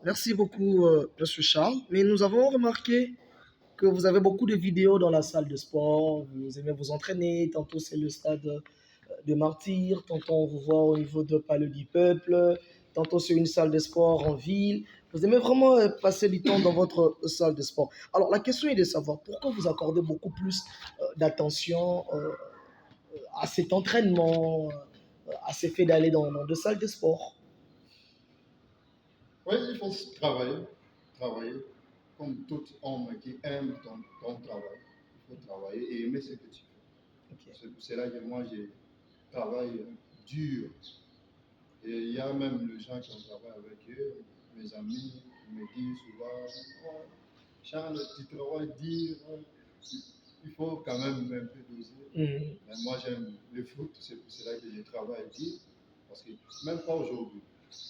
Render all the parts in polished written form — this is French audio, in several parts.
Merci beaucoup, Monsieur Charles. Mais nous avons remarqué que vous avez beaucoup de vidéos dans la salle de sport. Vous aimez vous entraîner. Tantôt, c'est le stade de Martyrs. Tantôt, on vous voit au niveau de Palais du Peuple. Tantôt, c'est une salle de sport en ville. Vous aimez vraiment passer du temps dans votre salle de sport. Alors, la question est de savoir pourquoi vous accordez beaucoup plus d'attention à cet entraînement, à ce fait d'aller dans deux salles de sport. Oui, il faut travailler comme tout homme qui aime ton travail. Il faut travailler et aimer ce que tu fais. Ok. C'est pour cela que moi, je travaille dur. Et il y a même les gens qui ont travaillé avec eux, mes amis, ils me disent souvent, oh, Charles, tu travailles dur, il faut quand même un peu doser. Mais moi, j'aime le foot, c'est pour cela que je travaille dur. Parce que même pas aujourd'hui,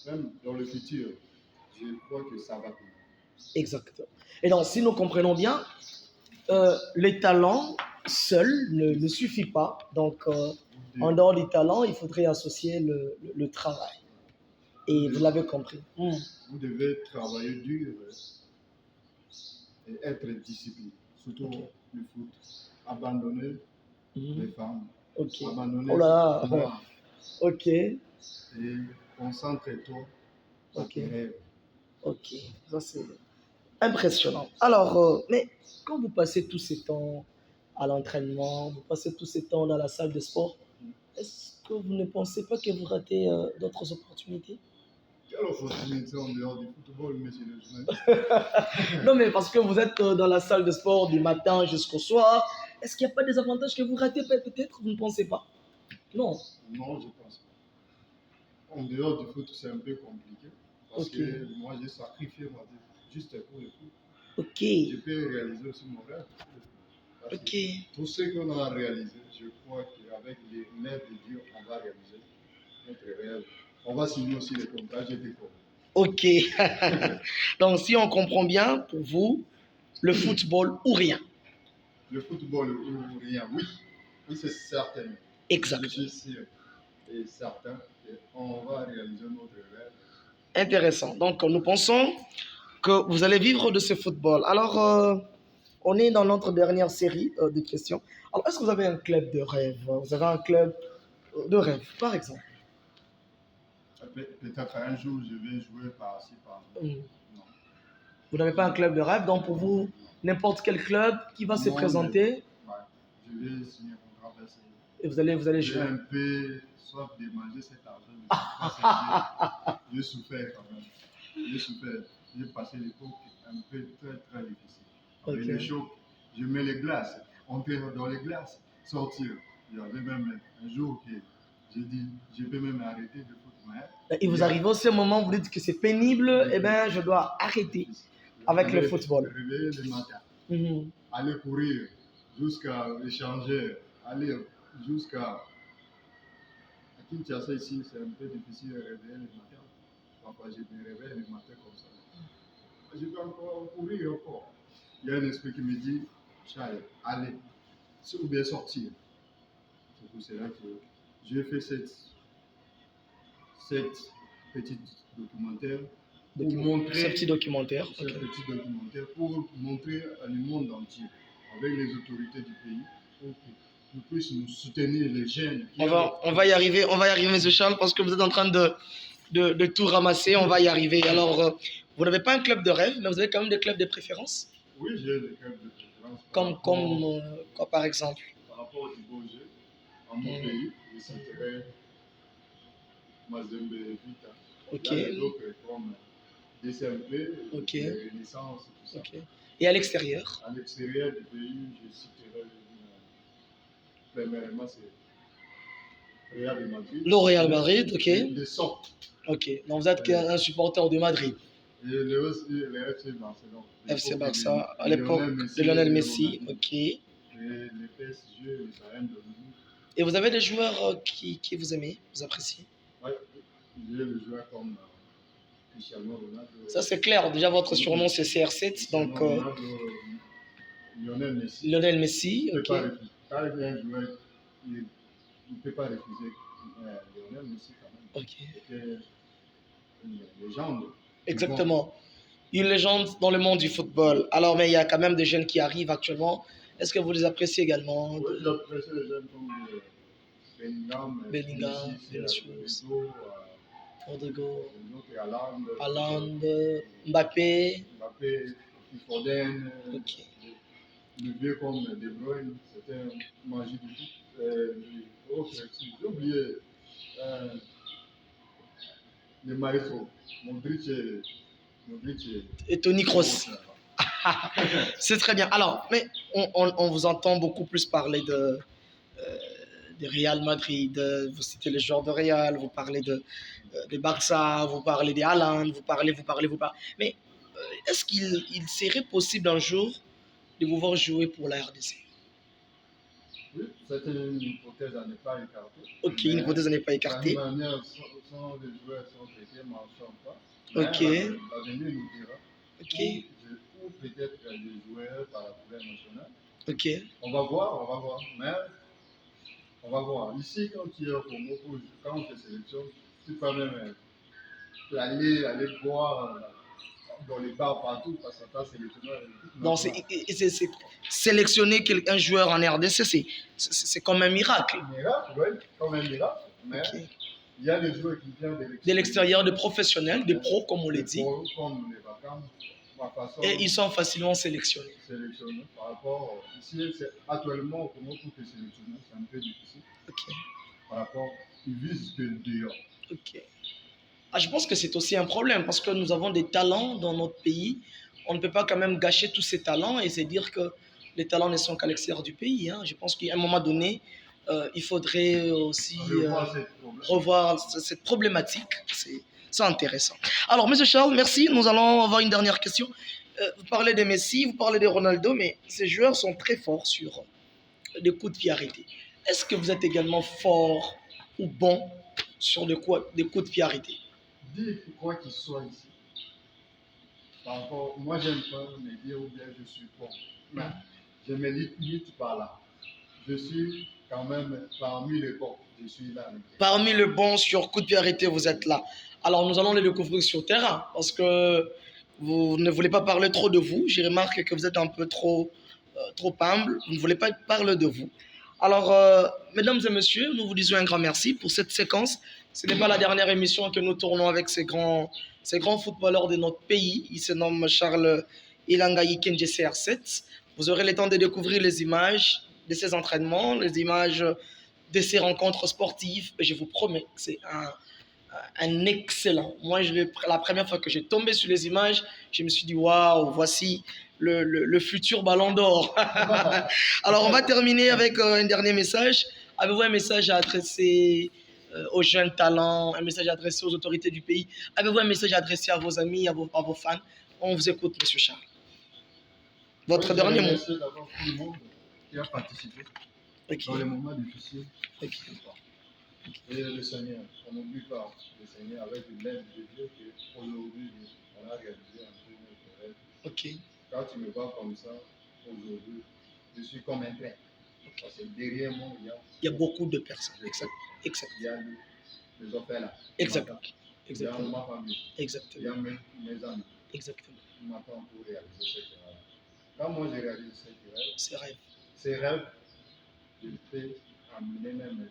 même dans le futur, je crois que ça va tenir. Exactement. Et donc, si nous comprenons bien, les talents seuls ne suffit pas. Donc, en dehors du talent, il faudrait associer le travail. Et vous l'avez compris. Vous devez travailler dur et être discipliné. Surtout le foot. Abandonner les femmes. Abandonner Oh là les là. Ok. Et concentre-toi sur tes rêves. Ok. Ça, c'est impressionnant. Alors, mais quand vous passez tous ces temps à l'entraînement, vous passez tous ces temps dans la salle de sport, est-ce que vous ne pensez pas que vous ratez d'autres opportunités? Quelle opportunité en dehors du football, monsieur le journaliste? Non, mais parce que vous êtes dans la salle de sport du matin jusqu'au soir, est-ce qu'il n'y a pas des avantages que vous ratez peut-être? Vous ne pensez pas? Non. Non, je pense pas. En dehors du foot, c'est un peu compliqué. Parce que moi, j'ai sacrifié ma vie juste pour le foot. Ok. Je peux réaliser aussi mon rêve. Ok. Tout ce qu'on a réalisé, je crois qu'avec l'aide de Dieu, on va réaliser notre rêve. On va signer aussi les contrats, j'ai découvert. Ok. Donc, si on comprend bien, pour vous, le football ou rien. Le football ou rien, oui. Oui, c'est certain. Exact. Je suis sûr et certain qu'on va réaliser notre rêve. Intéressant. Donc, nous pensons que vous allez vivre de ce football. Alors, on est dans notre dernière série de questions. Alors, est-ce que vous avez un club de rêve? Vous avez un club de rêve, par exemple? Peut-être un jour, je vais jouer par-ci, par-là. Non. Vous n'avez pas un club de rêve, donc pour vous, n'importe quel club qui va se présenter, ouais. Je vais signer un contrat versé. Et vous allez jouer. J'ai un peu soif de manger cet argent. J'ai souffert quand même. J'ai souffert. J'ai passé l'époque un peu très très difficile. Avec les chocs, je mets les glaces, entrer dans les glaces, sortir. Il y avait même un jour que j'ai dit, je peux même arrêter de foutre. Et vous arrivez au moment où vous dites que c'est pénible, et bien je dois arrêter avec le football. Réveiller le matin, aller courir jusqu'à échanger, aller jusqu'à Kinshasa ici, c'est un peu difficile de réveiller le matin. Parfois, je me réveille le matin comme ça. Je peux encore courir encore. Il y a un esprit qui me dit, Charles, allez, ou bien sortir. C'est pour cela que j'ai fait cette petite documentaire pour montrer ce petit documentaire. Pour montrer à le monde entier, avec les autorités du pays, pour que nous puissions nous soutenir les jeunes. On va y arriver, M. Charles, parce que vous êtes en train de tout ramasser. On va y arriver. Alors, vous n'avez pas un club de rêve, mais vous avez quand même des clubs de préférence? Oui, j'ai des clubs de préférence. Comme par exemple? Par rapport au niveau jeu, en mon pays, je citerai Mazembe Vita. Ok. Il y a des autres comme DCMP, Renaissance, tout ça. Et à l'extérieur? À l'extérieur du pays, je citerai premièrement, c'est Real de Madrid. Le Real Madrid, ok. De sorte. Ok, donc vous êtes un supporter de Madrid. Et le FC Barcelone. FC Barça, à l'époque de Lionel Messi, ok. Et le PSG, le Bayern de Munich. Et vous avez des joueurs qui vous aimez, vous appréciez? Oui, j'ai des joueurs comme Cristiano Ronaldo. Ça c'est clair, déjà votre surnom c'est CR7, donc Lionel Messi. Lionel Messi, ok. Quand il y a un joueur, il ne peut pas refuser Lionel Messi quand même. Ok. C'était une légende. Exactement. une légende dans le monde du football. Alors, mais il y a quand même des jeunes qui arrivent actuellement. Est-ce que vous les appréciez également? Oui, j'apprécie les jeunes comme Bellingham, Bellingham, Vinicius, Vinicius, Rodrigo, Rodrigo, Haaland, Haaland, Mbappé. Mbappé, Foden, Ok. le vieux comme De Bruyne, c'était un magie du foot. J'ai oublié euh, le maestro, Modric Et Tony Kroos. Kroos. C'est très bien. Alors, mais on vous entend beaucoup plus parler de Real Madrid. Vous citez les joueurs de Real, vous parlez de Barça, vous parlez des Haaland, vous parlez. Mais est-ce qu'il serait possible un jour de vous voir jouer pour la RDC? Oui, c'est une hypothèse à ne pas écarter. Ok, une hypothèse à ne pas La écarter. manière dont les joueurs sont traités ne mentionne pas. Ok. L'avenir nous dira. Ok. Ou peut-être les joueurs par la couleur nationale. Ok. On va voir. Mais on va voir. Ici, quand tu es au Congo, quand on te sélectionne, tu peux même aller boire dans les bars partout parce que tu sélectionné. Donc, sélectionner un joueur en RDC, c'est comme un miracle. Un miracle, oui, comme un miracle. Mais Ok. il y a des joueurs qui viennent De l'extérieur, de professionnels, de pros, comme on le dit. Comme les vacances. Et ils sont facilement sélectionnés. Par rapport, ici, actuellement, au Congo, pour te sélectionner, c'est un peu difficile. Ok. Par rapport, ils visent que le dehors. Ok. Ah, je pense que c'est aussi un problème parce que nous avons des talents dans notre pays. On ne peut pas quand même gâcher tous ces talents et se dire que les talents ne sont qu'à l'extérieur du pays. Hein. Je pense qu'à un moment donné, il faudrait aussi revoir cette problématique. C'est intéressant. Alors, Monsieur Charles, merci. Nous allons avoir une dernière question. Vous parlez de Messi, vous parlez de Ronaldo, mais ces joueurs sont très forts sur des coups de pied arrêtés. Est-ce que vous êtes également fort ou bon sur des coups de pied arrêtés? Dire quoi qu'il soit ici. Par rapport, moi, j'aime pas me dire ou bien je suis bon. Mais je me limite par là. Je suis quand même parmi les bons. Je suis là. Parmi les bons sur coup de pied arrêté, vous êtes là. Alors, nous allons les découvrir sur terrain parce que vous ne voulez pas parler trop de vous. J'ai remarqué que vous êtes un peu trop humble. Vous ne voulez pas parler de vous. Alors, mesdames et messieurs, nous vous disons un grand merci pour cette séquence. Ce n'est pas la dernière émission que nous tournons avec ces grands footballeurs de notre pays. Il se nomme Charles Ilangayi Kenje CR7. Vous aurez le temps de découvrir les images de ces entraînements, les images de ces rencontres sportives. Et je vous promets que c'est un excellent. Moi, la première fois que j'ai tombé sur les images, je me suis dit, waouh, voici le futur ballon d'or. Alors, on va terminer avec un dernier message. Avez-vous un message à adresser aux jeunes talents, un message adressé aux autorités du pays? Avez-vous un message adressé à vos amis, à vos fans? On vous écoute, Monsieur Charles. Votre dernier mot. Merci d'avoir tout le monde qui a participé dans les moments difficiles. Et le Seigneur, on n'oublie pas le Seigneur avec l'aide de Dieu qu'aujourd'hui, on a réalisé un peu notre rêve. Ok. Quand tu me vois comme ça, aujourd'hui, je suis comme un train. Parce que derrière moi, il y a beaucoup de personnes. Exact. Il y a les orphelins. Exactement. Il y a ma famille. Exactement. Il y a mes amis. Exactement. Qui m'attendent pour réaliser cette rêve. Quand moi j'ai réalisé ces rêves, je peux amener même.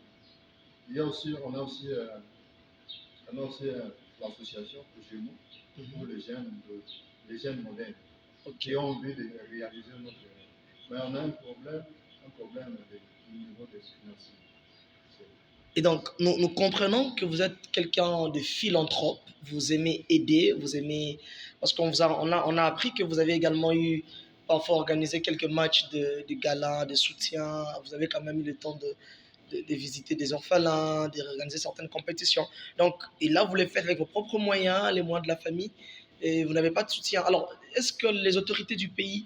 On a aussi l'association Gémeaux pour les jeunes modernes qui ont envie de réaliser notre rêve. Mais on a un problème au niveau des finances. Et donc, nous comprenons que vous êtes quelqu'un de philanthrope, vous aimez aider, vous aimez... Parce qu'on on a appris que vous avez également eu, parfois, organisé quelques matchs de gala, de soutien, vous avez quand même eu le temps de visiter des orphelins, d'organiser certaines compétitions. Donc, et là, vous les faites avec vos propres moyens, les moyens de la famille, et vous n'avez pas de soutien. Alors, est-ce que les autorités du pays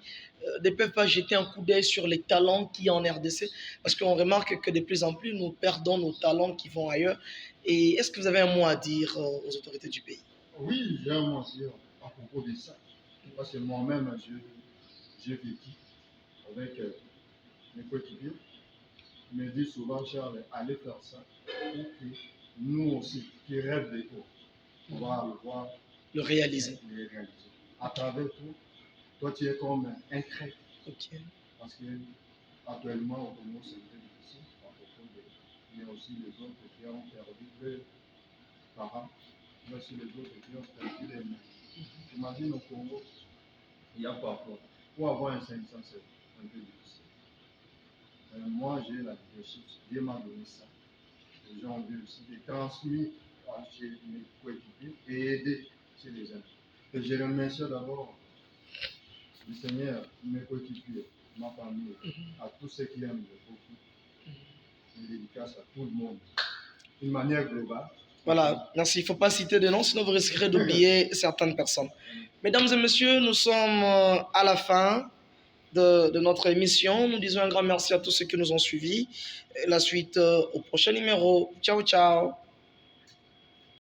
ne peuvent pas jeter un coup d'œil sur les talents qu'il y a en RDC? Parce qu'on remarque que de plus en plus, nous perdons nos talents qui vont ailleurs. Et est-ce que vous avez un mot à dire aux autorités du pays? Oui, j'ai un mot à dire à propos de ça. Parce que moi-même, j'ai vécu avec mes coéquipiers. Ils me disent souvent, Charles, allez faire ça pour que nous aussi, qui rêvent de haut, on va le voir, le réaliser. à travers tout, toi tu es comme un trait. Ok. Parce que actuellement au Congo c'est très difficile, à propos de, mais aussi les autres qui ont perdu leurs parents, mais aussi les autres qui ont perdu les mains. Imagine au Congo, il y a parfois, pour avoir un 500 c'est un peu difficile. Moi j'ai la leadership, Dieu m'a donné ça. Les gens ont vu aussi des transmis chez mes coéquipiers et aider chez les gens. Et je remercie d'abord le Seigneur, mes coéquipiers, ma famille, à tous ceux qui aiment le foot. Je dédicace à tout le monde, d'une manière globale. Voilà, merci. Il ne faut pas citer de noms, sinon vous risquerez d'oublier certaines personnes. Mesdames et messieurs, nous sommes à la fin de notre émission. Nous disons un grand merci à tous ceux qui nous ont suivis. Et la suite au prochain numéro. Ciao, ciao.